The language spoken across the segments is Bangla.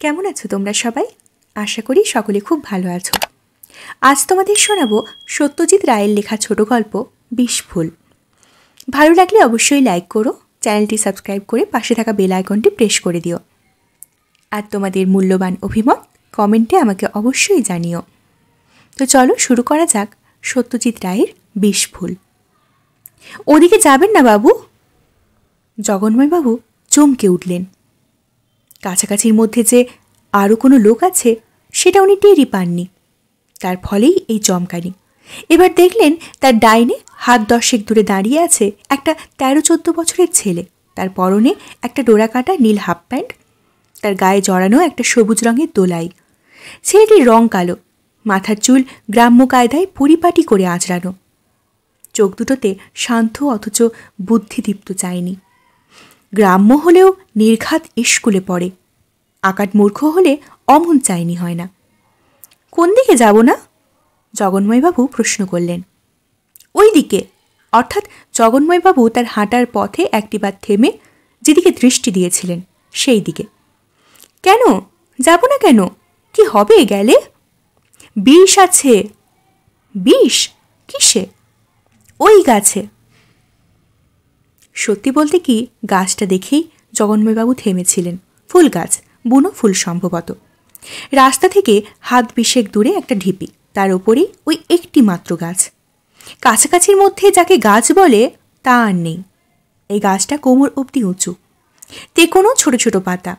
কেমন আছো তোমরা সবাই? আশা করি সকলে খুব ভালো আছো। আজ তোমাদের শোনাবো সত্যজিৎ রায়ের লেখা ছোট গল্প বিষফুল। ভালো লাগলে অবশ্যই লাইক করো, চ্যানেলটি সাবস্ক্রাইব করে পাশে থাকা বেল আইকনটি প্রেস করে দিও। আর তোমাদের মূল্যবান অভিমত কমেন্টে আমাকে অবশ্যই জানিও। তো চলো শুরু করা যাক সত্যজিৎ রায়ের বিষফুল। ওদিকে যাবেন না বাবু? জগন্ময়বাবু চমকে উঠলেন। কাছাকাছির মধ্যে যে আরও কোনো লোক আছে সেটা উনি টেরই পাননি, তার ফলেই এই চমকানি। এবার দেখলেন তার ডাইনে হাত 10 দূরে দাঁড়িয়ে আছে একটা 13-14 বছরের ছেলে। তার পরনে একটা ডোরা কাটা নীল হাফ প্যান্ট, তার গায়ে জড়ানো একটা সবুজ রঙের দোলাই। ছেলেটির রং কালো, মাথার চুল গ্রাম্য কায়দায় পরিপাটি করে আঁচড়ানো। চোখ দুটোতে শান্ত অথচ বুদ্ধিদীপ্ত চায়নি। গ্রাম্য হলেও নির্ঘাত স্কুলে পড়ে, আকাট মূর্খ হলে অমন চাইনি হয় না। কোন দিকে যাব না? জগন্ময়বাবু প্রশ্ন করলেন। ওই দিকে, অর্থাৎ জগন্ময়বাবু তার হাঁটার পথে একটিবার থেমে যেদিকে দৃষ্টি দিয়েছিলেন সেই দিকে। কেন যাব না কেন? কি হবে গেলে? বিষ আছে। বিষ? কিসে? ওই গাছে। সত্যি বলতে কি, গাছটা দেখেই জগন্ময়বাবু থেমেছিলেন। ফুল গাছ, বুনো ফুল সম্ভবত। রাস্তা থেকে হাত 20 দূরে একটা ঢিপি, তার ওপরেই ওই একটি মাত্র গাছ। কাছাকাছির মধ্যে যাকে গাছ বলে তা আর নেই। এই গাছটা কোমর অবধি উঁচু, তেকোনো ছোট ছোট পাতা,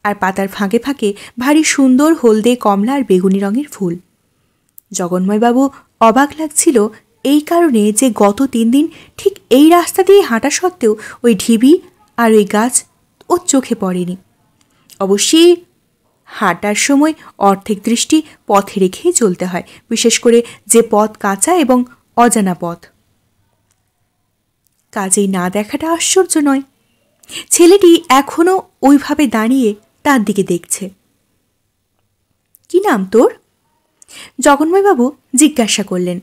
আর পাতার ফাঁকে ফাঁকে ভারী সুন্দর হলদে, কমলা আর বেগুনি রঙের ফুল। জগন্ময়বাবু অবাক লাগছিল এই কারণে যে গত 3 দিন ঠিক এই রাস্তা দিয়ে হাঁটা সত্ত্বেও ওই ঢিবি আর ওই গাছ ওর চোখে পড়েনি। অবশ্যই হাঁটার সময় অর্ধেক দৃষ্টি পথে রেখেই চলতে হয়, বিশেষ করে যে পথ কাঁচা এবং অজানা পথ। কাজেই না দেখাটা আশ্চর্য নয়। ছেলেটি এখনও ওইভাবে দাঁড়িয়ে তার দিকে দেখছে। কি নাম তোর? জগন্ময়বাবু জিজ্ঞাসা করলেন।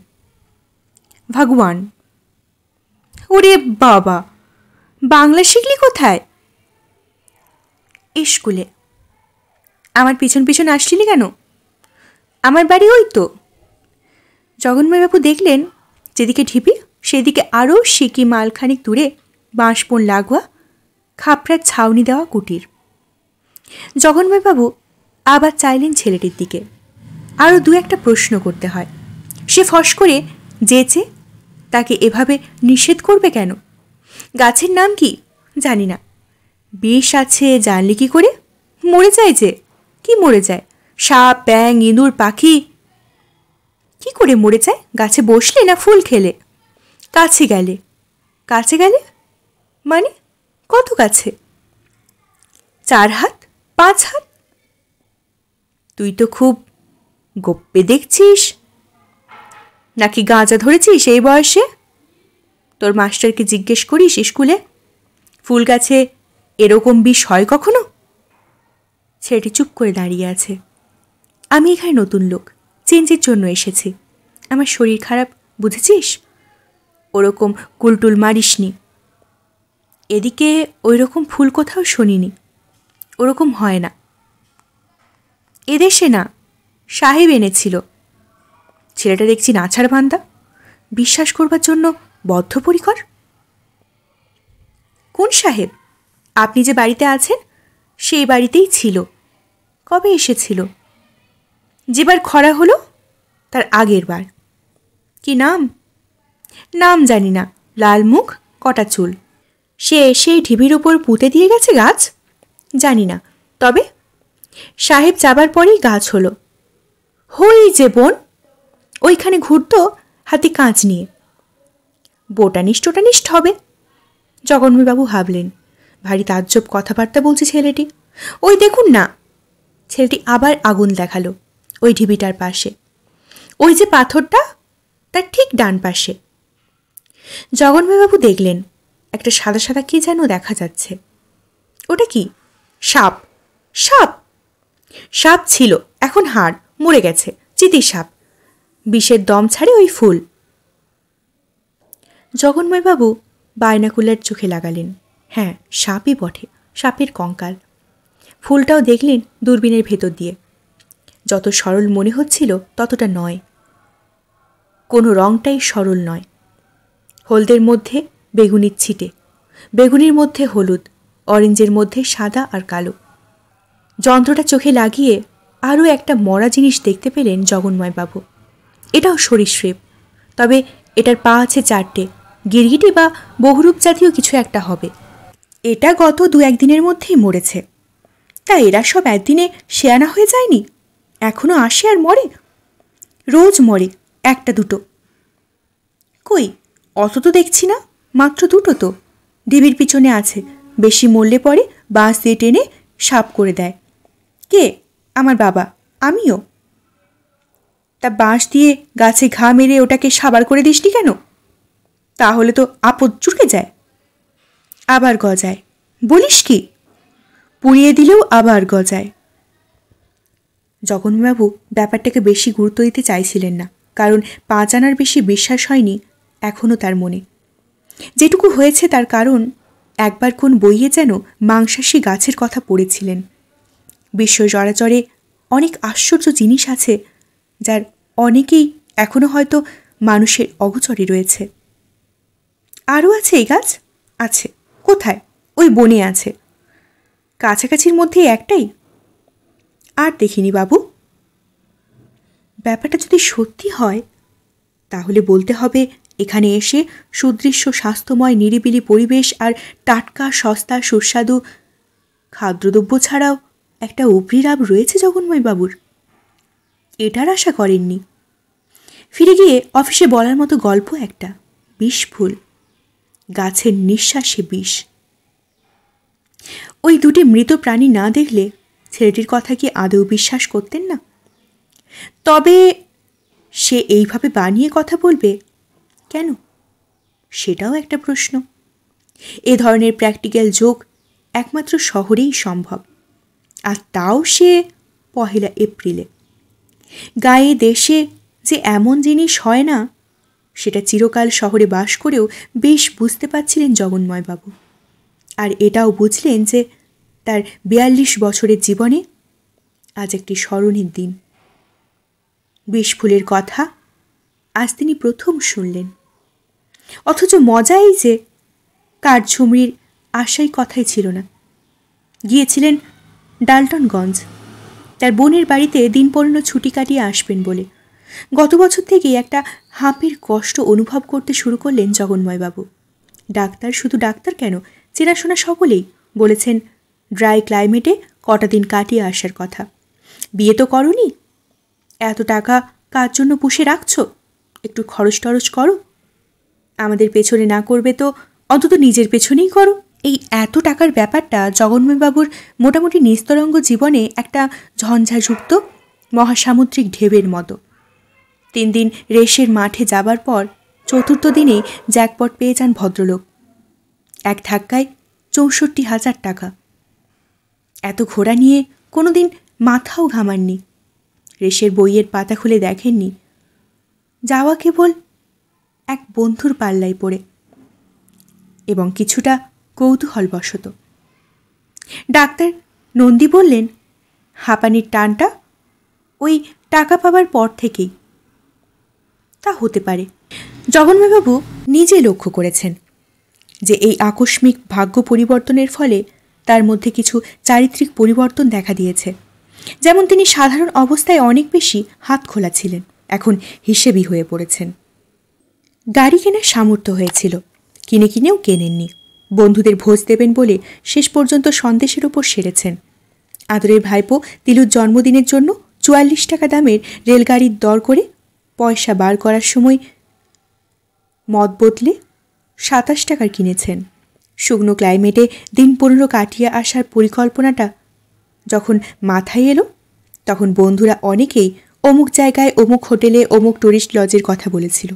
ভগবান। ওরে বাবা, বাংলা শিখলি কোথায়? স্কুলে। আমার পিছন পিছন আসছিলি কেন? আমার বাড়ি ওই তো। জগন্ময়বাবু দেখলেন যেদিকে ঢিপি সেদিকে আরও সিকি মালখানিক দূরে বাঁশবন লাগোয়া খাপড়ার ছাউনি দেওয়া কুটির। জগন্ময়বাবু আবার চাইলেন ছেলেটির দিকে। আরও 2-1 প্রশ্ন করতে হয়। সে ফস করে যেচে তাকে এভাবে নিষেধ করবে কেন? গাছের নাম কি জানি না। বিষ আছে জানলি কি করে? মরে যায় যে। কি মরে যায়? সাপ, ব্যাঙ, ইঁদুর, পাখি? কি করে মরে যায়? গাছে বসলে না ফুল খেলে? কাছে গেলে। কাছে গেলে মানে কত কাছে? 4 হাত, 5 হাত? তুই তো খুব গোপ্পে দেখছিস। নাকি গাঁজা ধরেছিস এই বয়সে? তোর মাস্টারকে জিজ্ঞেস করিস স্কুলে ফুল গাছে এরকম বিষ হয় কখনো? ছেলেটি চুপ করে দাঁড়িয়ে আছে। আমি এখানে নতুন লোক, চেঞ্জের জন্য এসেছি। আমার শরীর খারাপ, বুঝেছিস? ওরকম কুলটুল মারিসনি। এদিকে ওই রকম ফুল কোথাও শুনিনি। ওরকম হয় না। এদেশে না, সাহেব এনেছিল। ছেলেটা দেখছি নাছাড় বান্দা, বিশ্বাস করবার জন্য বদ্ধপরিকর। কোন সাহেব? আপনি যে বাড়িতে আছেন সেই বাড়িতেই ছিল। কবে এসেছিল? যেবার খরা হলো তার আগের বার। কি নাম? নাম জানি না। লাল মুখ, কটা চুল। সে সেই ঢিবির ওপর পুঁতে দিয়ে গেছে গাছ? জানি না। তবে সাহেব যাবার পরেই গাছ হলো। হই যে বোন ওইখানে ঘুরতো হাতে কাঁচ নিয়ে। বোটানিস্ট টোটানিস্ট হবে। জগন্ময়বাবু ভাবলেন, ভারী তাজ্জব কথাবার্তা বলছে ছেলেটি। ওই দেখুন না। ছেলেটি আবার আগুন দেখালো ওই ঢিবিটার পাশে। ওই যে পাথরটা, তার ঠিক ডান পাশে। জগন্ময়বাবু দেখলেন একটা সাদা সাদা কি যেন দেখা যাচ্ছে। ওটা কি? সাপ। সাপ? সাপ ছিল, এখন হাড়, মরে গেছে। চিতির সাপ। বিষের দম ছাড়ে ওই ফুল। জগন্ময়বাবু বাইনাকুলার চোখে লাগালেন। হ্যাঁ, সাপই বটে, সাপের কঙ্কাল। ফুলটাও দেখলেন দূরবীনের ভেতর দিয়ে। যত সরল মনে হচ্ছিল ততটা নয়, কোনো রঙটাই সরল নয়। হলদের মধ্যে বেগুনির ছিটে, বেগুনির মধ্যে হলুদ, অরেঞ্জের মধ্যে সাদা আর কালো। যন্ত্রটা চোখে লাগিয়ে আরও একটা মরা জিনিস দেখতে পেলেন জগন্ময়বাবু। এটাও সরীসৃপ, তবে এটার পা আছে 4টে, গিরগিটি বা বহুরূপ জাতীয় কিছু একটা হবে। এটা গত 2-1 দিনের মধ্যেই মরেছে। তা এরা সব একদিনে শেয়ানা হয়ে যায়নি? এখনও আসে আর মরে? রোজ মরে 1-2। কই, অত তো দেখছি না, মাত্র 2 তো। ঢিবির পিছনে আছে, বেশি মরলে পরে বাঁশ দিয়ে টেনে সাপ করে দেয়। কে? আমার বাবা। আমিও। তা বাঁশ দিয়ে গাছে ঘা মেরে ওটাকে সাবার করে দিসনি কেন? তাহলে তো আপদ চুকে যায়। আবার গজায়। বলিস কি? পুড়িয়ে দিলেও আবার গজায়। জগন্ময়বাবু ব্যাপারটাকে বেশি গুরুত্ব দিতে চাইছিলেন না, কারণ 5 আনার বেশি বিশ্বাস হয়নি এখনও তার মনে। যেটুকু হয়েছে তার কারণ একবার কোন বইয়ে যেন মাংসাশী গাছের কথা পড়েছিলেন। বিশ্ব চরাচরে অনেক আশ্চর্য জিনিস আছে, যার অনেকেই এখনও হয়তো মানুষের অগোচরে রয়েছে। আরও আছে এই গাছ? আছে। কোথায়? ওই বনে আছে। কাছাকাছির মধ্যে একটাই? আর দেখিনি বাবু। ব্যাপারটা যদি সত্যি হয় তাহলে বলতে হবে এখানে এসে সুদৃশ্য স্বাস্থ্যময় নিরিবিলি পরিবেশ আর টাটকা সস্তা সুস্বাদু খাদ্যদ্রব্য ছাড়াও একটা উপরি লাভ রয়েছে জগন্ময়বাবুর। এটার আশা করেননি। ফিরে গিয়ে অফিসে বলার মতো গল্প একটা। বিষফুল, গাছের নিঃশ্বাসে বিষ। ওই 2টি মৃত প্রাণী না দেখলে ছেলেটির কথা কি আদৌ বিশ্বাস করতেন না? তবে সে এইভাবে বানিয়ে কথা বলবে কেন, সেটাও একটা প্রশ্ন। এ ধরনের প্র্যাকটিক্যাল জোক একমাত্র শহরেই সম্ভব, আর তাও সে 1 এপ্রিলে। গায়ে দেশে যে এমন জিনিস হয় না, সেটা চিরকাল শহরে বাস করেও বেশ বুঝতে পারছিলেন জগন্ময়বাবু। আর এটাও বুঝলেন যে তার 42 বছরের জীবনে আজ একটি স্মরণের দিন। বিষফুলের কথা আজ তিনি প্রথম শুনলেন। অথচ মজা এই যে কাঠঝুমরির আশাই কথাই ছিল না। গিয়েছিলেন ডালটনগঞ্জ, তার বোনের বাড়িতে দিনপূর্ণ ছুটি কাটিয়ে আসবেন বলে। গত বছর থেকেই একটা হাঁপির কষ্ট অনুভব করতে শুরু করলেন জগন্ময়বাবু। ডাক্তার, শুধু ডাক্তার কেন, চেনাশোনা সকলেই বলেছেন ড্রাই ক্লাইমেটে কটা দিন কাটিয়ে আসার কথা। বিয়ে তো করনি, এত টাকা কার জন্য পুষে রাখছো? একটু খরচ টরচ করো। আমাদের পেছনে না করবে তো অন্তত নিজের পেছনেই করো। এই এত টাকার ব্যাপারটা জগন্ময়বাবুর মোটামুটি নিস্তরঙ্গ জীবনে একটা ঝঞ্ঝাযুক্ত মহাসামুদ্রিক ঢেউয়ের মতো। 3 দিন রেসের মাঠে যাবার পর 4র্থ দিনেই জ্যাকপট পেয়ে যান ভদ্রলোক। এক ধাক্কায় 64,000 টাকা। এত ঘোড়া নিয়ে কোনো দিন মাথাও ঘামাননি, রেসের বইয়ের পাতা খুলে দেখেননি, যাওয়া কেবল এক বন্ধুর পাল্লায় পড়ে এবং কিছুটা কৌতূহলবশত। ডাক্তার নন্দী বললেন, হাঁপানির টানটা ওই টাকা পাবার পর থেকেই। তা হতে পারে। জগন্ময়বাবু নিজে লক্ষ্য করেছেন যে এই আকস্মিক ভাগ্য পরিবর্তনের ফলে তার মধ্যে কিছু চারিত্রিক পরিবর্তন দেখা দিয়েছে। যেমন তিনি সাধারণ অবস্থায় অনেক বেশি হাত খোলা ছিলেন, এখন হিসেবি হয়ে পড়েছেন। গাড়ি কেনার সামর্থ্য হয়েছিল, কিনেও কেনেননি। বন্ধুদের ভোজ দেবেন বলে শেষ পর্যন্ত সন্দেশের ওপর সেরেছেন। আদরের ভাইপো তিলুর জন্মদিনের জন্য 44 টাকা দামের রেলগাড়ির দর করে পয়সা বার করার সময় মদ বদলে 27 টাকার কিনেছেন। শুকনো ক্লাইমেটে দিন 15 কাটিয়ে আসার পরিকল্পনাটা যখন মাথায় এলো, তখন বন্ধুরা অনেকেই অমুক জায়গায় অমুক হোটেলে অমুক টুরিস্ট লজের কথা বলেছিল।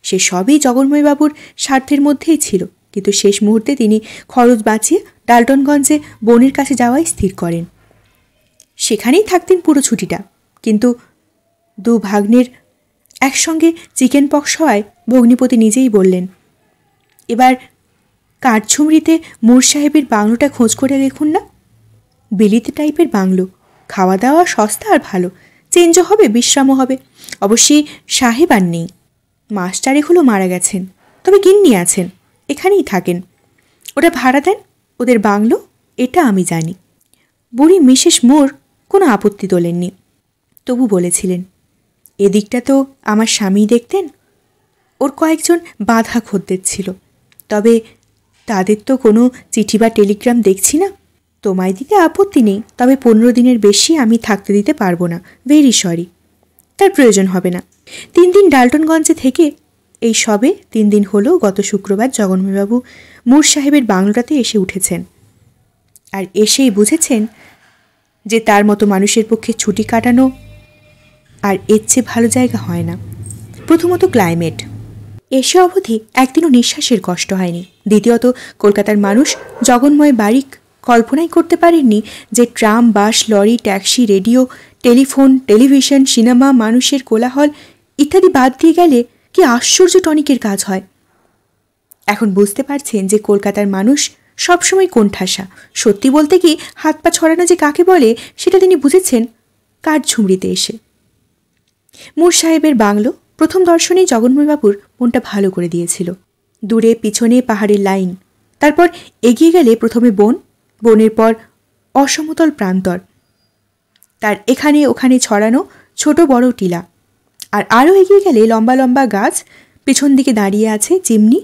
সে সবই জগন্ময়বাবুর স্বার্থের মধ্যেই ছিল, কিন্তু শেষ মুহূর্তে তিনি খরচ বাঁচিয়ে ডালটনগঞ্জে বোনের কাছে যাওয়াই স্থির করেন। সেখানেই থাকতেন পুরো ছুটিটা, কিন্তু 2 ভাগ্নের একসঙ্গে চিকেন পক্স হওয়ায় ভগ্নিপতি নিজেই বললেন, এবার কাঠঝুমরিতে মোর সাহেবের বাংলোটা খোঁজ করে দেখুন না। বিলিতি টাইপের বাংলো, খাওয়া দাওয়া সস্তা আর ভালো, চেঞ্জও হবে বিশ্রামও হবে। অবশ্যই সাহেব আর নেই, মাস 4 হলো মারা গেছেন, তবে গিন্নি আছেন, এখানেই থাকেন। ওটা ভাড়া দেন, ওদের বাংলো, এটা আমি জানি। বুড়ি মিসেস মোর কোনো আপত্তি তোলেননি, তবু বলেছিলেন, এদিকটা তো আমার স্বামীই দেখতেন, ওর কয়েকজন বাঁধা খদ্দের ছিল, তবে তাদের তো কোনো চিঠি বা টেলিগ্রাম দেখছি না। তোমায় দিতে আপত্তি নেই, তবে 15 দিনের বেশি আমি থাকতে দিতে পারবো না, ভেরি সরি। তার প্রয়োজন হবে না। 3 দিন ডাল্টনগঞ্জে থেকে এই সবে 3 দিন হলো গত শুক্রবার জগন্ময়বাবু মুর সাহেবের বাংলোটাতে এসে উঠেছেন, আর এসেই বুঝেছেন যে তার মতো মানুষের পক্ষে ছুটি কাটানো আর এর চেয়ে ভালো জায়গা হয় না। প্রথমত ক্লাইমেট, এসে অবধি একদিনও নিঃশ্বাসের কষ্ট হয়নি। দ্বিতীয়ত কলকাতার মানুষ জগন্ময় বাড়ি কল্পনাই করতে পারেননি যে tram, bus, lorry, taxi, radio, telephone, television, cinema, মানুষের কোলাহল ইত্যাদি বাদ দিয়ে গেলে কি আশ্চর্য টনিকের কাজ হয়। এখন বুঝতে পারছেন যে কলকাতার মানুষ সবসময় কোণঠাসা। সত্যি বলতে কি, হাত পা ছড়ানো যে কাকে বলে সেটা তিনি বুঝেছেন কাঠঝুমরিতে এসে। মুর সাহেবের বাংলো প্রথম দর্শনেই জগন্ময়বাবুর মনটা ভালো করে দিয়েছিল। দূরে পিছনে পাহাড়ের লাইন, তারপর এগিয়ে গেলে প্রথমে বন, বনের পর অসমতল প্রান্তর, তার এখানে ওখানে ছড়ানো ছোট বড় টিলা, আর আরও এগিয়ে গেলে লম্বা লম্বা গাছ, পেছন দিকে দাঁড়িয়ে আছে চিমনি,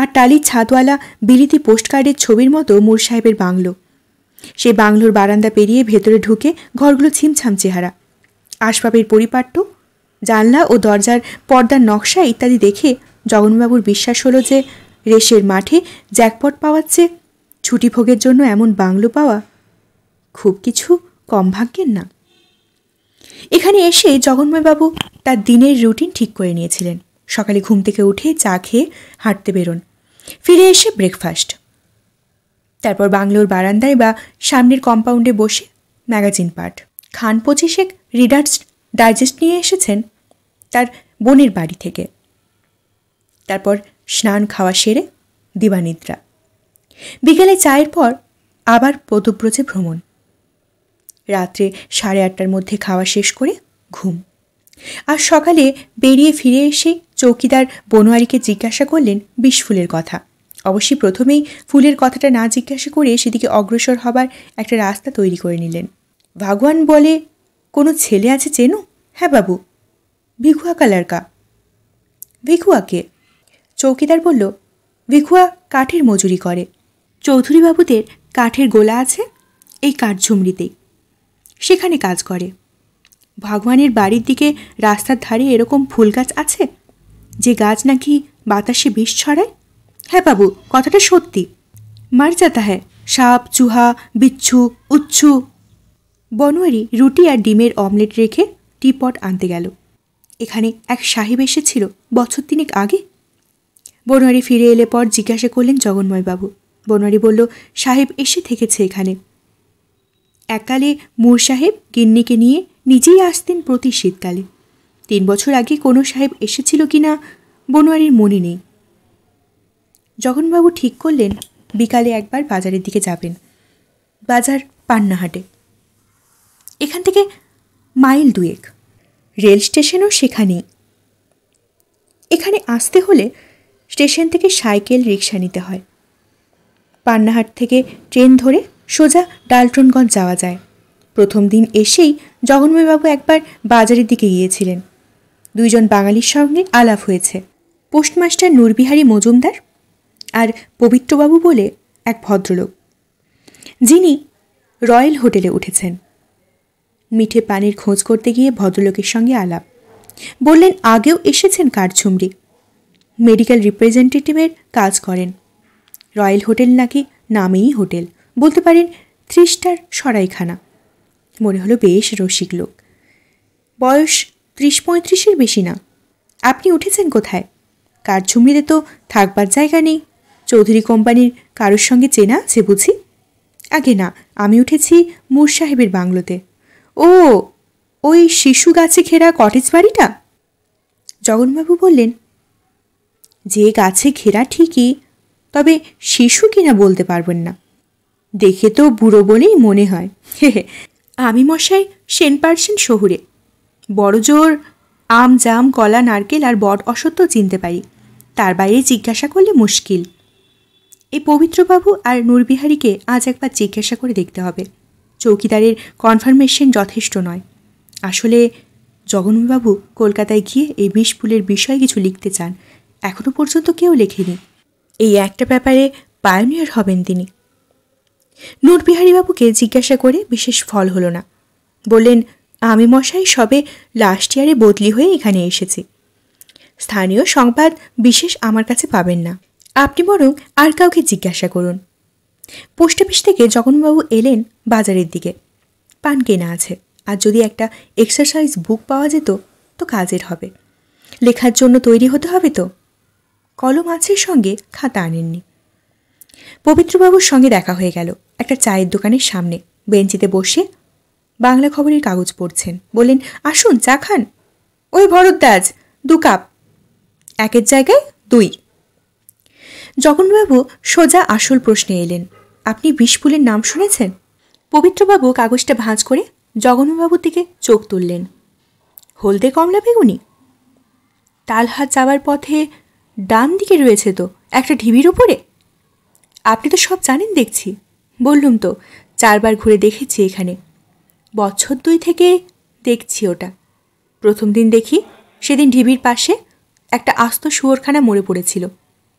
আর টালির ছাদওয়ালা বিলিতি পোস্টকার্ডের ছবির মতো মুর সাহেবের বাংলো। সেই বাংলোর বারান্দা পেরিয়ে ভেতরে ঢুকে ঘরগুলো ছিমছাম চেহারা, আসবাবের পরিপাট্য, জানলা ও দরজার পর্দার নকশা ইত্যাদি দেখে জগন্ময়বাবুর বিশ্বাস হলো যে রেসের মাঠে জ্যাকপট পাওয়াচ্ছে ছুটি ভোগের জন্য এমন বাংলো পাওয়া খুব কিছু কম ভাগ্যের না। এখানে এসে জগন্ময়বাবু তার দিনের রুটিন ঠিক করে নিয়েছিলেন। সকালে ঘুম থেকে উঠে চা খেয়ে হাঁটতে বেরোন, ফিরে এসে ব্রেকফাস্ট, তারপর বাংলোর বারান্দায় বা সামনের কম্পাউন্ডে বসে ম্যাগাজিন পাঠ। খান 25 রিডার্স ডাইজেস্ট নিয়ে এসেছেন তার বোনের বাড়ি থেকে। তারপর স্নান খাওয়া সেরে দিবানিদ্রা। বিকেলে চায়ের পর আবার পদব্রজে ভ্রমণ। রাত্রে 8:30টার মধ্যে খাওয়া শেষ করে ঘুম। আর সকালে বেরিয়ে ফিরে এসে চৌকিদার বনোয়ারিকে জিজ্ঞাসা করলেন বিষফুলের কথা। অবশ্যই প্রথমেই ফুলের কথাটা না জিজ্ঞাসা করে সেদিকে অগ্রসর হবার একটা রাস্তা তৈরি করে নিলেন। ভগবান বলে, কোনো ছেলে আছে চেনো? হ্যাঁ বাবু, ভিখুয়া কা লড়কা। ভিখুয়াকে? চৌকিদার বলল, ভিখুয়া কাঠের মজুরি করে, চৌধুরীবাবুদের কাঠের গোলা আছে এই কাঠঝুমরিতেই, সেখানে কাজ করে। ভগবানের বাড়ির দিকে রাস্তার ধারে এরকম ফুল গাছ আছে যে গাছ নাকি বাতাসে বিষ ছড়ায়। হ্যাঁ বাবু, কথাটা সত্যি। মার যাতা হ্যাঁ সাপ, চুহা, বিচ্ছু, উচ্ছু। বনোয়ারি রুটি আর ডিমের অমলেট রেখে টিপট আনতে গেল। এখানে এক সাহেব এসেছিল বছর 3 আগে। বনোয়ারি ফিরে এলে পর জিজ্ঞাসা করলেন জগন্ময়বাবু। বনোয়ারি বলল, সাহেব এসে থেকেছে এখানে। এককালে মুর সাহেব গিন্নিকে নিয়ে নিজেই আসতেন প্রতি শীতকালে। 3 বছর আগে কোনো সাহেব এসেছিল কিনা বনোয়ারির মনে নেই। জগন্বাবু ঠিক করলেন বিকালে একবার বাজারের দিকে যাবেন। বাজার পান্নাহাটে, এখান থেকে মাইল 2। রেল স্টেশনও সেখানেই। এখানে আসতে হলে স্টেশন থেকে সাইকেল রিক্সা নিতে হয়। পান্নাহাট থেকে ট্রেন ধরে সোজা ডাল্টনগঞ্জ যাওয়া যায়। প্রথম দিন এসেই জগন্ময়বাবু একবার বাজারের দিকে গিয়েছিলেন। 2 জন বাঙালির সঙ্গে আলাপ হয়েছে, পোস্টমাস্টার নূরবিহারী মজুমদার আর পবিত্রবাবু বলে এক ভদ্রলোক, যিনি রয়্যাল হোটেলে উঠেছেন। মিঠে পানির খোঁজ করতে গিয়ে ভদ্রলোকের সঙ্গে আলাপ। বললেন আগেও এসেছেন কাঠঝুমরি, মেডিকেল রিপ্রেজেন্টেটিভের কাজ করেন। রয়্যাল হোটেল নাকি নামেই হোটেল, বলতে পারেন 3 স্টার সরাইখানা। মনে হলো বেশ রসিক লোক। বয়স 30-35-এর বেশি না। আপনি উঠেছেন কোথায়? কাঠঝুমরিতে তো থাকবার জায়গা নেই। চৌধুরী কোম্পানির কারোর সঙ্গে চেনা আছে বুঝি? আগে না, আমি উঠেছি মুর সাহেবের বাংলোতে। ও, ওই শিশু গাছে ঘেরা কটেজ বাড়িটা? জগন্বাবু বললেন, যে গাছে ঘেরা ঠিকই, তবে শিশু কিনা বলতে পারবেন না। দেখে তো বুড়ো বলেই মনে হয়। আমি মশাই 100% শহুরে। বড় জোর আম জাম কলা নারকেল আর বট অসত্য চিনতে পারি, তার বাইরে জিজ্ঞাসা করলে মুশকিল। এই পবিত্রবাবু আর নূরবিহারীকে আজ একবার জিজ্ঞাসা করে দেখতে হবে। চৌকিদারের কনফার্মেশন যথেষ্ট নয়। আসলে জগন্ময়বাবু কলকাতায় গিয়ে এই বিষফুলের বিষয়ে কিছু লিখতে চান, এখনও পর্যন্ত কেউ লেখেনি। এই একটা ব্যাপারে পায়োনিয়ার হবেন তিনি। নূরবিহারীবাবুকে জিজ্ঞাসা করে বিশেষ ফল হলো না। বললেন, আমি মশাই সবে লাস্ট ইয়ারে বদলি হয়ে এখানে এসেছি। স্থানীয় সংবাদ বিশেষ আমার কাছে পাবেন না, আপনি বরং আর কাউকে জিজ্ঞাসা করুন। পোস্ট অফিস থেকে জগন্বাবু এলেন বাজারের দিকে। পান কেনা আছে, আর যদি একটা এক্সারসাইজ বুক পাওয়া যেত তো কাজের হবে। লেখার জন্য তৈরি হতে হবে তো। কলম আছে সঙ্গে, খাতা আনেননি। পবিত্রবাবুর সঙ্গে দেখা হয়ে গেল একটা চায়ের দোকানের সামনে। বেঞ্চিতে বসে বাংলা খবরের কাগজ পড়ছেন। বললেন, আসুন চা খান। ওই ভরদ্বাজ 2 কাপ। একের জায়গায় 2। জগন্বাবু সোজা আসল প্রশ্নে এলেন, আপনি বিষফুলের নাম শুনেছেন? পবিত্রবাবু কাগজটা ভাঁজ করে জগন্বাবুর দিকে চোখ তুললেন। হলদে কমলা বেগুনি? তালহাট যাওয়ার পথে ডান দিকে রয়েছে তো একটা ঢিবির উপরে। আপনি তো সব জানেন দেখছি। বললুম তো 4 বার ঘুরে দেখেছি এখানে। বছর 2 থেকে দেখছি ওটা। প্রথম দিন দেখি সেদিন ঢিবির পাশে একটা আস্ত শুয়োরখানা মরে পড়েছিল।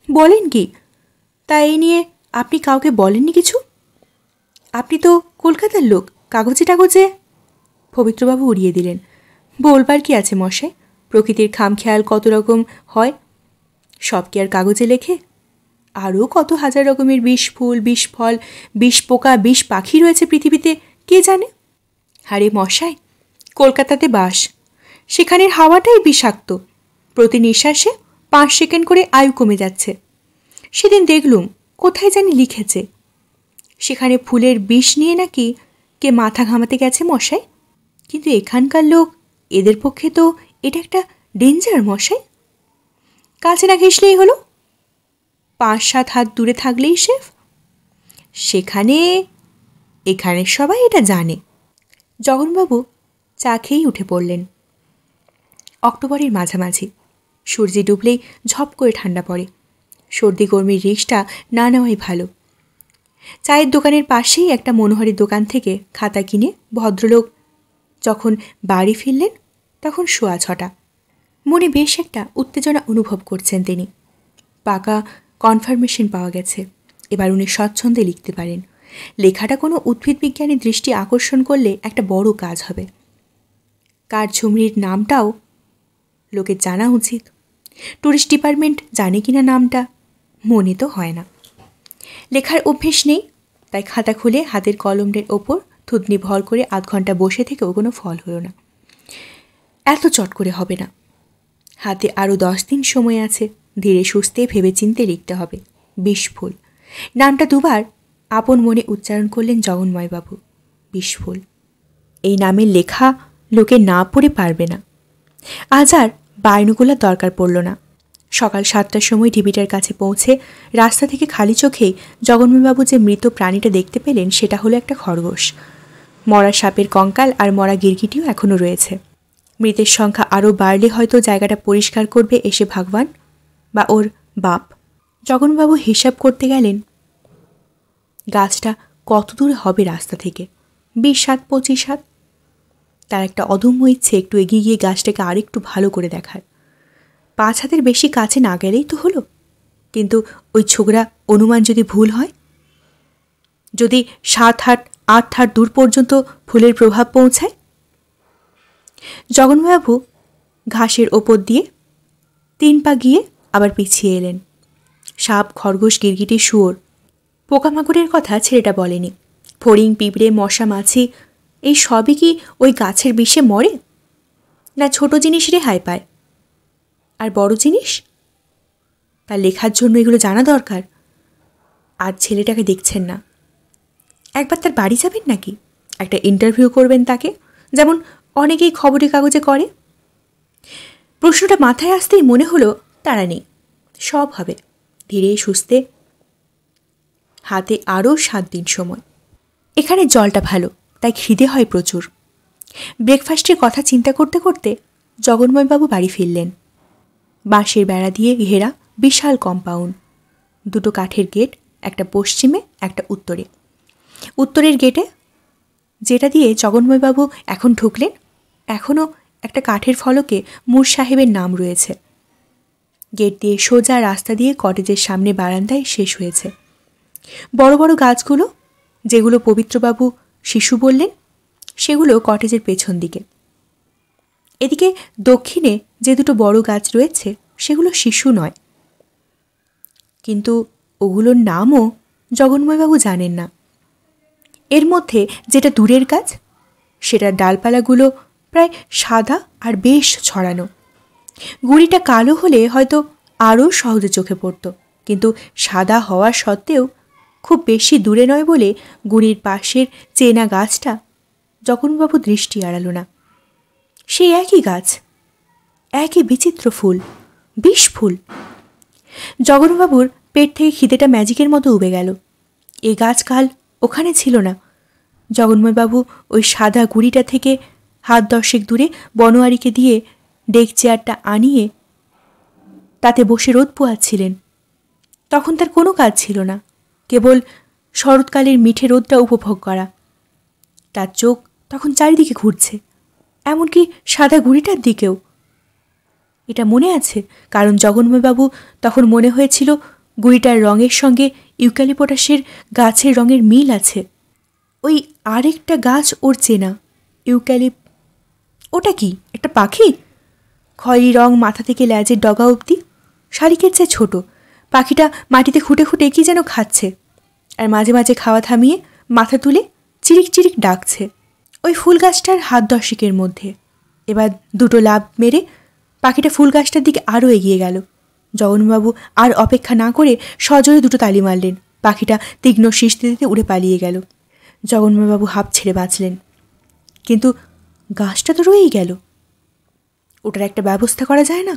বলেন কি? তা এই নিয়ে আপনি কাউকে বলেননি কিছু? আপনি তো কলকাতার লোক, কাগজে টাগজে। পবিত্রবাবু উড়িয়ে দিলেন, বলবার কি আছে মশাই, প্রকৃতির খামখেয়াল কত রকম হয়, সব কি আর কাগজে লেখে? আরও কত হাজার রকমের বিষ ফুল, বিষ ফল, বিষ পোকা, বিষ পাখি রয়েছে পৃথিবীতে, কে জানে। আরে মশাই, কলকাতাতে বাস, সেখানের হাওয়াটাই বিষাক্ত। প্রতি নিঃশ্বাসে 5 সেকেন্ড করে আয়ু কমে যাচ্ছে। সেদিন দেখলুম কোথায় জানি লিখেছে, সেখানে ফুলের বিষ নিয়ে নাকি কে মাথা ঘামাতে গেছে মশাই। কিন্তু এখানকার লোক, এদের পক্ষে তো এটা একটা ডেঞ্জার মশাই। কাছে না ঘেঁষলেই হলো, 5-7 হাত দূরে থাকলেই সেফ। এখানে সবাই এটা জানে। জগন্বাবু চা খেয়েই উঠে পড়লেন। অক্টোবরের মাঝামাঝি, সূর্যি ডুবলেই ঝপ করে ঠান্ডা পড়ে। সর্দি গরমির রিস্কটা না নেওয়াই ভালো। চায়ের দোকানের পাশেই একটা মনোহরের দোকান থেকে খাতা কিনে ভদ্রলোক যখন বাড়ি ফিরলেন তখন 6:15। মনে বেশ একটা উত্তেজনা অনুভব করছেন তিনি। পাকা কনফার্মেশন পাওয়া গেছে, এবার উনি স্বচ্ছন্দে লিখতে পারেন। লেখাটা কোনো উদ্ভিদ বিজ্ঞানীর দৃষ্টি আকর্ষণ করলে একটা বড় কাজ হবে। কাঠঝুমরির নামটাও লোকের জানা উচিত। ট্যুরিস্ট ডিপার্টমেন্ট জানে কিনা নামটা মনে তো হয় না। লেখার অভ্যেস নেই, তাই খাতা খুলে হাতের কলমের ওপর থুতনি ভর করে 8 ঘন্টা বসে থেকেও কোনো ফল হলো না। এত চট করে হবে না, হাতে আরও 10 দিন সময় আছে। ধীরে সুস্থে ভেবেচিন্তে লিখতে হবে। বিষফুল নামটা 2 বার আপন মনে উচ্চারণ করলেন জগন্ময়বাবু। বিষফুল এই নামের লেখা লোকে না পড়ে পারবে না। আজ আর বাইনোকুলার দরকার পড়ল না। সকাল 7টার সময় ঢিবিটার কাছে পৌঁছে রাস্তা থেকে খালি চোখেই জগন্ময়বাবু যে মৃত প্রাণীটা দেখতে পেলেন সেটা হলো একটা খরগোশ। মরা সাপের কঙ্কাল আর মরা গিরগিটিও এখনও রয়েছে। মৃতের সংখ্যা আরও বাড়লে হয়তো জায়গাটা পরিষ্কার করবে এসে ভগবান বা ওর বাপ। জগন্ময়বাবু হিসাব করতে গেলেন গাছটা কত দূরে হবে রাস্তা থেকে। 20 হাত 25 হাত। তার একটা অদম্য ইচ্ছে একটু এগিয়ে গিয়ে গাছটাকে আরেকটু ভালো করে দেখার। 5 হাতের বেশি কাছে না গেলেই তো হলো। কিন্তু ওই ছোকরা অনুমান যদি ভুল হয়, যদি 7 হাত 8 হাত দূর পর্যন্ত ফুলের প্রভাব পৌঁছায়। জগন্ময়বাবু ঘাসের ওপর দিয়ে 3 পা গিয়ে আবার পিছিয়ে এলেন। সাপ, খরগোশ, গিরগিটি, শুয়োর, পোকামাকড়ের কথা ছেলেটা বলেনি। ফড়িং, পিঁপড়ে, মশা, মাছি এই সবই কি ওই গাছের বিষে মরে, না ছোট জিনিস রেহাই পায়? আর বড় জিনিস? তার লেখার জন্য এগুলো জানা দরকার। আর ছেলেটাকে দেখছেন না, একবার তার বাড়ি যাবেন নাকি? একটা ইন্টারভিউ করবেন তাকে, যেমন অনেকেই খবরের কাগজে করে। প্রশ্নটা মাথায় আসতেই মনে হলো তারা নেই, সব হবে ধীরে সুস্থে। হাতে আরও 7 দিন সময়। এখানে জলটা ভালো, তাই খিদে হয় প্রচুর। ব্রেকফাস্টের কথা চিন্তা করতে করতে জগন্ময়বাবু বাড়ি ফিরলেন। বাঁশের বেড়া দিয়ে ঘেরা বিশাল কম্পাউন্ড, দুটো কাঠের গেট, একটা পশ্চিমে একটা উত্তরে। উত্তরের গেটে যেটা দিয়ে জগন্ময়বাবু এখন ঢুকলেন, এখনও একটা কাঠের ফলকে মূর সাহেবের নাম রয়েছে। গেট দিয়ে সোজা রাস্তা দিয়ে কটেজের সামনে বারান্দায় শেষ হয়েছে। বড় বড় গাছগুলো, যেগুলো পবিত্রবাবু শিশু বললেন, সেগুলো কটেজের পেছন দিকে। এদিকে দক্ষিণে যে দুটো বড় গাছ রয়েছে সেগুলো শিশু নয়, কিন্তু ওগুলোর নামও জগন্ময়বাবু জানেন না। এর মধ্যে যেটা দূরের গাছ, সেটার ডালপালাগুলো প্রায় সাদা আর বেশ ছড়ানো। গুঁড়িটা কালো হলে হয়তো আরও সহজে চোখে পড়ত, কিন্তু সাদা হওয়া সত্ত্বেও খুব বেশি দূরে নয় বলে গুঁড়ির পাশের চেনা গাছটা জগন্ময়বাবু দৃষ্টি এড়াল না। সেই একই গাছ, একই বিচিত্র ফুল, বিষ ফুল। জগন্ময়বাবুর পেট থেকে খিদেটা ম্যাজিকের মতো উবে গেল। এই গাছ কাল ওখানে ছিল না। জগন্ময়বাবু ওই সাদা গুঁড়িটা থেকে হাত 10 দূরে বনোয়ারিকে দিয়ে ডেক চেয়ারটা আনিয়ে তাতে বসে রোদ পোয়াচ্ছিলেন। তখন তার কোনো কাজ ছিল না, কেবল শরৎকালের মিঠে রোদটা উপভোগ করা। তার চোখ তখন চারিদিকে ঘুরছে, এমনকি সাদা গুঁড়িটার দিকেও। এটা মনে আছে, কারণ জগন্ময়বাবু তখন মনে হয়েছিল গুঁড়িটার রঙের সঙ্গে ইউক্যালিপটাসের গাছের রঙের মিল আছে। ওই আরেকটা গাছ ওর চেনা, ওটা কি একটা পাখি? খয়েরি রং, মাথা থেকে ল্যাজের ডগা অবধি, শালিকের চেয়ে ছোট। পাখিটা মাটিতে খুঁটে খুঁটে কি যেন খাচ্ছে, আর মাঝে মাঝে খাওয়া থামিয়ে মাথা তুলে চিরিক চিরিক ডাকছে। ওই ফুল গাছটার হাত 10 মধ্যে। এবার দুটো লাফ মেরে পাখিটা ফুল গাছটার দিকে আরও এগিয়ে গেল। জগন্ময়বাবু আর অপেক্ষা না করে সজোরে দুটো তালি মারলেন। পাখিটা তীক্ষ্ণ শিস্তিতে উড়ে পালিয়ে গেল। জগন্ময়বাবু হাঁপ ছেড়ে বাঁচলেন, কিন্তু গাছটা তো রয়েই গেল। ওটার একটা ব্যবস্থা করা যায় না?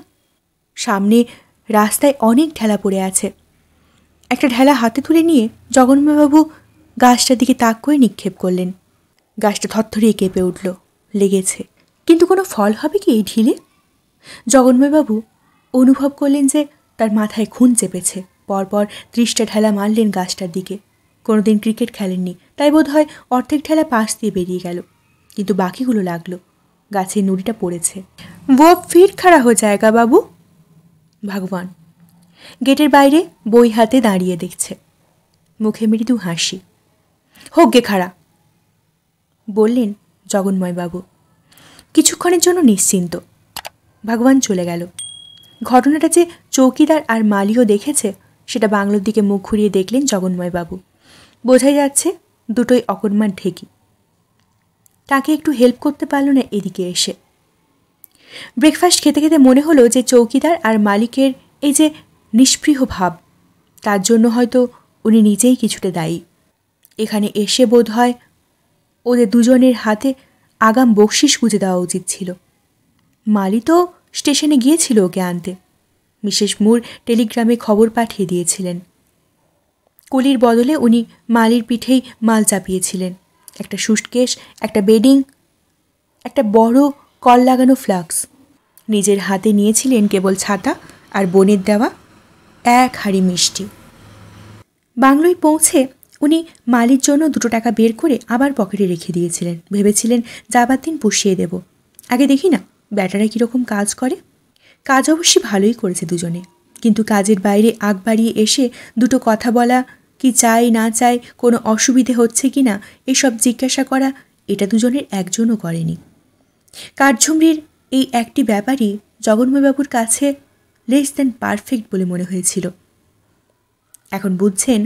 সামনে রাস্তায় অনেক ঢেলা পড়ে আছে। একটা ঢেলা হাতে তুলে নিয়ে জগন্ময়বাবু গাছটার দিকে তাক করে নিক্ষেপ করলেন। গাছটা থরথরিয়ে কেঁপে উঠল, লেগেছে, কিন্তু কোনো ফল হবে কি এই ঢিলে? জগন্ময়বাবু অনুভব করলেন যে তার মাথায় খুন চেপেছে। পরপর 30টা ঢেলা মারলেন গাছটার দিকে। কোনোদিন ক্রিকেট খেলেননি, তাই বোধ হয় অর্ধেক ঢেলা পাশ দিয়ে বেরিয়ে গেল, কিন্তু বাকিগুলো লাগলো। গাছের নুড়িটা পড়েছে। वो फिर खड़ा हो जाएगा বাবু। ভগবান গেটের বাইরে বই হাতে দাঁড়িয়ে দেখছে, মুখে মৃদু হাসি। হোক গে খাড়া, বললেন জগন্ময়বাবু। কিছুক্ষণের জন্য নিশ্চিন্ত। ভগবান চলে গেল। ঘটনাটা যে চৌকিদার আর মালিও দেখেছে, সেটা বাংলোর দিকে মুখ ঘুরিয়ে দেখলেন জগন্ময়বাবু। বোঝাই যাচ্ছে দুটোই অকর্মার ঢেকি। তাকে একটু হেল্প করতে পারল না এদিকে এসে। ব্রেকফাস্ট খেতে খেতে মনে হলো যে চৌকিদার আর মালিকের এই যে নিষ্পৃহ ভাব, তার জন্য হয়তো উনি নিজেই কিছুটা দায়ী। এখানে এসে বোধ হয় ওদের দুজনের হাতে আগাম বকশিস গুঁজে দেওয়া উচিত ছিল। মালি তো স্টেশনে গিয়েছিল ওকে আনতে। মিসেস মুর টেলিগ্রামে খবর পাঠিয়ে দিয়েছিলেন। কুলির বদলে উনি মালির পিঠেই মাল চাপিয়েছিলেন। একটা সুটকেস, একটা বেডিং, একটা বড় কল লাগানো ফ্লাক্স। নিজের হাতে নিয়েছিলেন কেবল ছাতা আর বোনের দেওয়া 1 হাঁড়ি মিষ্টি। বাংলোয় পৌঁছে উনি মালির জন্য 2 টাকা বের করে আবার পকেটে রেখে দিয়েছিলেন। ভেবেছিলেন যাবার দিন পুষিয়ে দেব, আগে দেখি না ব্যাটারা কীরকম কাজ করে। কাজ অবশ্যই ভালোই করেছে দুজনে, কিন্তু কাজের বাইরে আগ বাড়িয়ে এসে দুটো কথা বলা, কি চাই না চাই, কোনো অসুবিধে হচ্ছে কি না, এসব জিজ্ঞাসা করা, এটা দুজনের একজনও করেনি। কাঠঝুমরির এই একটি ব্যাপারই জগন্ময়বাবুর কাছে লেস দ্যান পারফেক্ট বলে মনে হয়েছিল। এখন বুঝছেন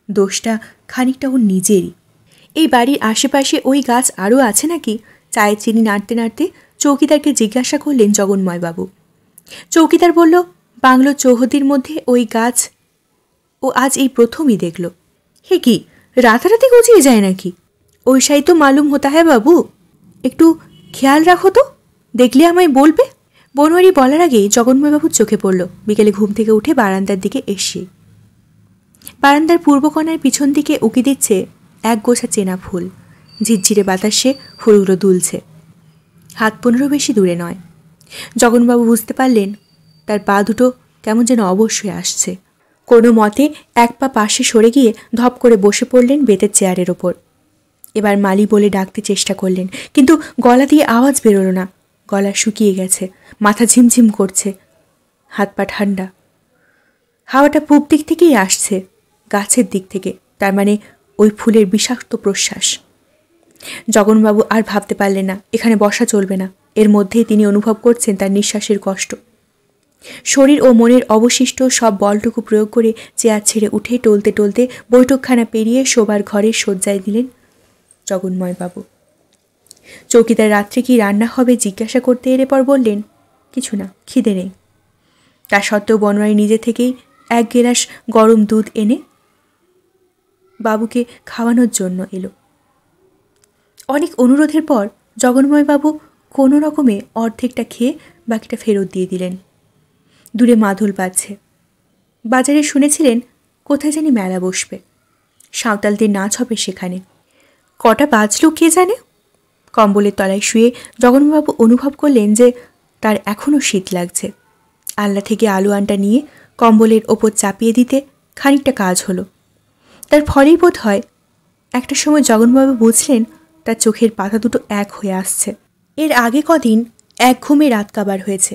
দোষটা খানিকটা ওর নিজেরই। এই বাড়ির আশেপাশে ওই গাছ আরও আছে নাকি? চায়ে চিনি নাড়তে নাড়তে চৌকিদারকে জিজ্ঞাসা করলেন জগন্ময়বাবু। চৌকিদার বলল, বাংলো চৌহদির মধ্যে ওই গাছ ও আজ এই প্রথমই দেখল। হে কি, রাতারাতি গজিয়ে যায় নাকি? ওই সাই তো মালুম হতা হ্যাঁ বাবু, একটু খেয়াল রাখো তো, দেখলে আমায় বলবে। বনোয়ারি বলার আগেই জগন্ময়বাবুর চোখে পড়ল। বিকেলে ঘুম থেকে উঠে বারান্দার দিকে এসে বারান্দার পূর্ব কোণার পিছন দিকে উকি দিচ্ছে এক গোছা চেনা ফুল, ঝিরঝিরে বাতাসে ফুলগুলো দুলছে। হাত 15 বেশি দূরে নয়। জগনবাবু বুঝতে পারলেন তার পা দুটো কেমন যেন অবশ্যই আসছে। কোনো মতে এক পা পাশে সরে গিয়ে ধপ করে বসে পড়লেন বেতের চেয়ারের ওপর। এবার মালি বলে ডাকতে চেষ্টা করলেন, কিন্তু গলা দিয়ে আওয়াজ বেরোলো না। গলা শুকিয়ে গেছে, মাথা ঝিমঝিম করছে, হাত পা ঠান্ডা। হাওয়াটা পূব দিক থেকেই আসছে, গাছের দিক থেকে, তার মানে ওই ফুলের বিষাক্ত প্রশ্বাস। জগনবাবু আর ভাবতে পারলেন না এখানে বসা চলবে না। এর মধ্যেই তিনি অনুভব করছেন তার নিঃশ্বাসের কষ্ট। শরীর ও মনের অবশিষ্ট সব বলটুকু প্রয়োগ করে চেয়ার ছেড়ে উঠে টলতে টলতে বৈঠকখানা পেরিয়ে শোবার ঘরের শয্যায় দিলেন জগন্ময়বাবু। চৌকিদার রাত্রে কি রান্না হবে জিজ্ঞাসা করতে এলে পর বললেন, কিছু না, খিদে নেই। তা সত্ত্বেও বনোয়ারি নিজে থেকেই 1 গেলাস গরম দুধ এনে বাবুকে খাওয়ানোর জন্য এলো। অনেক অনুরোধের পর জগন্ময়বাবু কোনো রকমে অর্ধেকটা খেয়ে বাকিটা ফেরত দিয়ে দিলেন। দূরে মাদল বাজছে। বাজারে শুনেছিলেন কোথায় জানি মেলা বসবে, সাঁওতালদের নাচ হবে সেখানে। কটা বাজলো কে জানে। কম্বলের তলায় শুয়ে জগন্ময়বাবু অনুভব করলেন যে তার এখনও শীত লাগছে। আলনা থেকে আলু আনটা নিয়ে কম্বলের ওপর চাপিয়ে দিতে খানিকটা কাজ হলো। তার ফলেই বোধ হয় একটা সময় জগন্ময়বাবু বুঝলেন তার চোখের পাতা দুটো এক হয়ে আসছে। এর আগে কদিন এক ঘুমে রাত কাবার হয়েছে,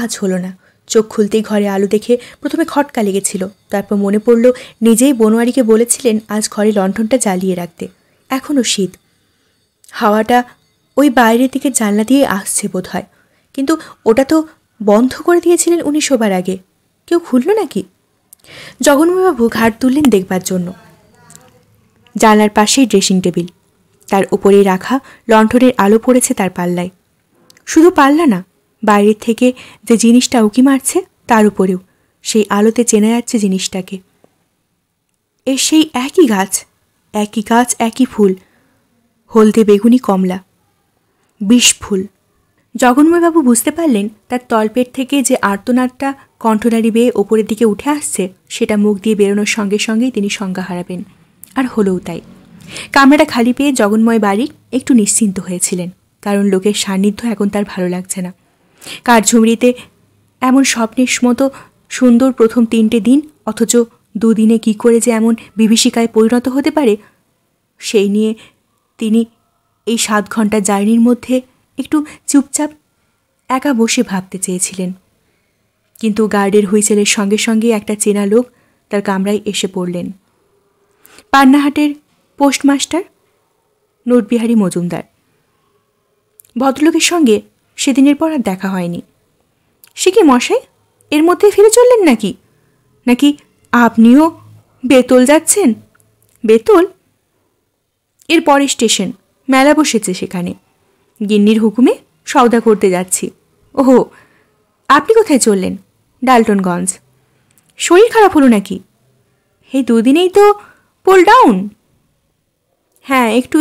আজ হলো না। চোখ খুলতেই ঘরে আলো দেখে প্রথমে খটকা লেগেছিল, তারপর মনে পড়ল নিজেই বনোয়ারিকে বলেছিলেন আজ ঘরে লণ্ঠনটা জ্বালিয়ে রাখতে। এখনও শীত। হাওয়াটা ওই বাইরের দিকে জানলা দিয়ে আসছে বোধ হয়, কিন্তু ওটা তো বন্ধ করে দিয়েছিলেন উনি শোবার আগে। কেউ খুলল নাকি? জগন্ময়বাবু ঘাড় তুললেন দেখবার জন্য। জানলার পাশেই ড্রেসিং টেবিল, তার উপরেই রাখা লণ্ঠনের আলো পড়েছে তার পাল্লায়। শুধু পাল্লা না, বাইরের থেকে যে জিনিসটা উকি মারছে তার উপরেও সেই আলোতে চেনা যাচ্ছে জিনিসটাকে। এর সেই একই গাছ, একই ফুল, হলদে বেগুনি কমলা, 20 ফুল। জগন্ময়বাবু বুঝতে পারলেন তার তলপেট থেকে যে আর্তনাদটা কণ্ঠনালী বেয়ে ওপরের দিকে উঠে আসছে সেটা মুখ দিয়ে বেরোনোর সঙ্গে সঙ্গেই তিনি সংজ্ঞা হারাবেন। আর হলোও তাই। কামরাটা খালি পেয়ে জগন্ময় বাড়ি একটু নিশ্চিন্ত হয়েছিলেন, কারণ লোকের সান্নিধ্য এখন তার ভালো লাগছে না। কাঠঝুমরিতে এমন স্বপ্নের মতো সুন্দর প্রথম 3টে দিন, অথচ 2 দিনে কী করে যে এমন বিভীষিকায় পরিণত হতে পারে সেই নিয়ে তিনি এই 7 ঘন্টা জার্নির মধ্যে একটু চুপচাপ একা বসে ভাবতে চেয়েছিলেন। কিন্তু গার্ডের হুইসেলের সঙ্গে সঙ্গে একটা চেনা লোক তার কামরায় এসে পড়লেন। পান্নাহাটের পোস্টমাস্টার নোটবিহারী মজুমদার। ভদ্রলোকের সঙ্গে সেদিনের পর আর দেখা হয়নি। সে কি মশাই, এর মধ্যে ফিরে চললেন নাকি? নাকি আপনিও বেতল যাচ্ছেন? বেতল? এর পরে স্টেশন, মেলা বসেছে সেখানে। গিন্নির হুকুমে সওদা করতে যাচ্ছি। ওহো, আপনি কোথায় চললেন? ডালটনগঞ্জ। শরীর খারাপ হলো নাকি? এই 2 দিনেই তো পুল ডাউন। হ্যাঁ, একটু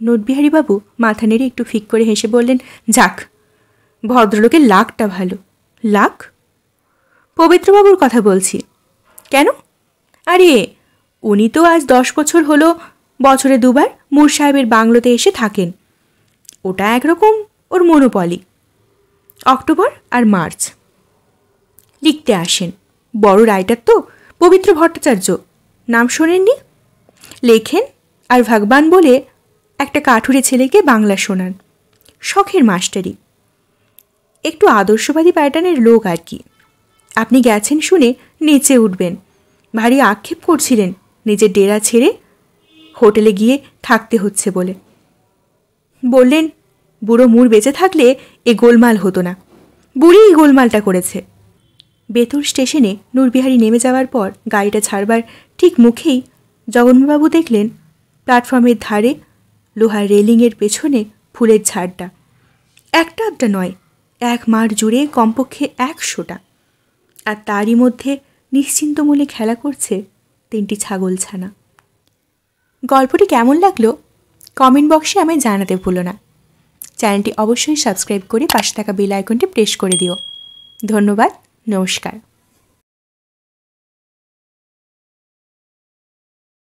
নোটবিহারীবাবু মাথা নেড়ে একটু ফিক করে হেসে বললেন, যাক, ভদ্রলোকের লাকটা ভালো। লাক? পবিত্রবাবুর কথা বলছি। কেন? আরে, উনি তো আজ 10 বছর হলো বছরে 2 বার মুর সাহেবের বাংলোতে এসে থাকেন। ওটা একরকম ওর মনোপলি। অক্টোবর আর মার্চ লিখতে আসেন। বড় রাইটার তো, পবিত্র ভট্টাচার্য, নাম শোনেননি? লেখেন আর ভগবান বলে একটা কাঠুরে ছেলেকে বাংলা শোনান। শখের মাস্টারি, একটু আদর্শবাদী প্যাটার্নের লোক আর কি। আপনি গেছেন শুনে নেচে উঠবেন। ভারী আক্ষেপ করছিলেন নিজের ডেরা ছেড়ে হোটেলে গিয়ে থাকতে হচ্ছে বলে। বললেন বুড়ো মুর বেঁচে থাকলে এ গোলমাল হতো না, বুড়িই গোলমালটা করেছে। বেতুল স্টেশনে নূরবিহারী নেমে যাওয়ার পর গাড়িটা ছাড়বার ঠিক মুখেই জগন্ময়বাবু দেখলেন প্ল্যাটফর্মের ধারে লোহার রেলিংয়ের পেছনে ফুলের ঝাড়টা। একটা আধটা নয়, 1 মাঠ জুড়ে কমপক্ষে 100টা। আর তারই মধ্যে নিশ্চিন্ত মনে খেলা করছে 3টি ছাগলছানা। গল্পটি কেমন লাগলো কমেন্ট বক্সে আমায় জানাতে ভুলো না। চ্যানেলটি অবশ্যই সাবস্ক্রাইব করে পাশে থাকা বেল আইকনটি প্রেস করে দিও। ধন্যবাদ, নমস্কার।